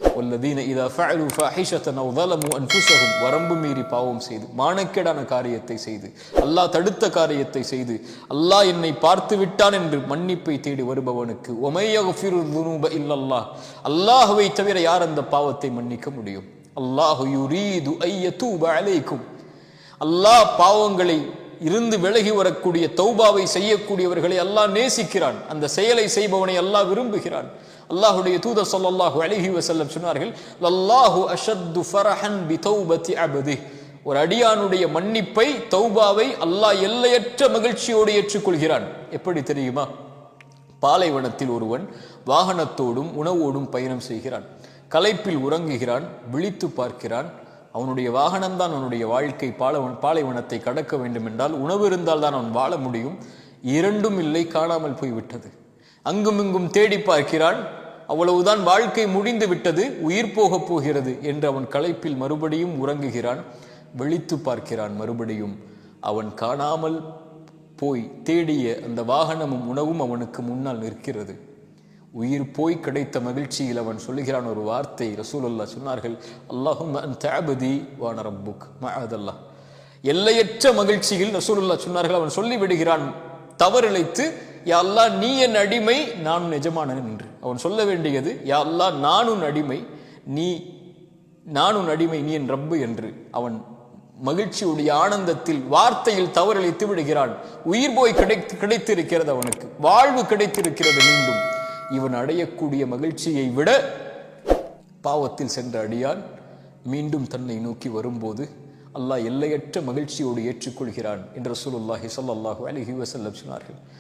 வல்லதீன இதா ஃபஅலு ஃபாஹிஷத்தன் அவ் ஸலமு அன்ஃபுஸஹும், வரம்பு மீறி பாவம் செய்து மானக்கேடான காரியத்தை செய்து அல்லாஹ் தடுத்த காரியத்தை செய்து அல்லாஹ் என்னை பார்த்து விட்டான் என்று மன்னிப்பை தேடி வருபவனுக்கு வமை யக்ஃபிரு ذுனூப இல்லல்லாஹ், அல்லாஹ்வை தவிர யார் அந்த பாவத்தை மன்னிக்க முடியும்? அல்லாஹு யுரீது ஐயதூப அலைக்கும், அல்லாஹ் பாவங்களை இருந்து விலகி வரக்கூடிய தௌபாவை செய்யக்கூடியவர்களை அல்லாஹ் நேசிக்கிறான். அந்த செயலை செய்பவனை அல்லாஹ் விரும்புகிறான். அல்லாஹ்வுடைய தூதர் ஸல்லல்லாஹு அலைஹி வஸல்லம் சொன்னார்கள், லல்லாஹு அஷத்து ஃபரஹன் பி தௌபத்தி அப்திஹ், ஒரு அடியானுடைய மன்னிப்பை தௌபாவை அல்லாஹ் எல்லையற்ற மகிழ்ச்சியோடு ஏற்றுக்கொள்கிறான். எப்படி தெரியுமா? பாலைவனத்தில் ஒருவன் வாகனத்தோடும் உணவோடும் பயணம் செய்கிறான். களைப்பில் உறங்குகிறான், விழித்து பார்க்கிறான். அவனுடைய வாகனம்தான் அவனுடைய வாழ்க்கை. பாலைவனத்தை கடக்க வேண்டும் என்றால் உணவு இருந்தால் தான் அவன் வாழ முடியும். இரண்டும் இல்லை, காணாமல் போய்விட்டது. அங்கும் இங்கும் தேடி பார்க்கிறான். அவ்வளவுதான், வாழ்க்கை முடிந்து விட்டது, உயிர் போகப் போகிறது என்று அவன் களைப்பில் மறுபடியும் உறங்குகிறான். விழித்து பார்க்கிறான், மறுபடியும் அவன் காணாமல் போய் தேடிய அந்த வாகனமும் உணவும் அவனுக்கு முன்னால் நிற்கிறது. உயிர் போய் கிடைத்த மகிழ்ச்சியில் அவன் சொல்லுகிறான் ஒரு வார்த்தை. ரசூலுல்லாஹ் சொன்னார்கள், அல்லாஹும்ம அன்த அப்தி வ அன ரப்புக் மஅதல்லாஹ். எல்லையற்ற மகிழ்ச்சியில் ரசூலுல்லாஹ் சொன்னார்கள், அவன் சொல்லி விடுகிறான் தவறிழைத்து, யா அல்லாஹ் நீ என் அடிமை, நான் எஜமானன் என்று. அவன் சொல்ல வேண்டியது, யா அல்லாஹ் நான் உன் அடிமை, நீ என் ரப்பு என்று. அவன் மகிழ்ச்சியுடைய ஆனந்தத்தில் வார்த்தையில் தவறிழைத்து விடுகிறான். உயிர் போய் கிடைத்திருக்கிறது, அவனுக்கு வாழ்வு கிடைத்திருக்கிறது. மீண்டும் இவன் அடையக்கூடிய மகிழ்ச்சியை விட பாவத்தில் சென்ற அடியான் மீண்டும் தன்னை நோக்கி வரும்போது அல்லாஹ் எல்லையற்ற மகிழ்ச்சியோடு ஏற்றுக்கொள்கிறான் என்று ரசூலுல்லாஹி ஸல்லல்லாஹு அலைஹி வஸல்லம் சொன்னார்கள்.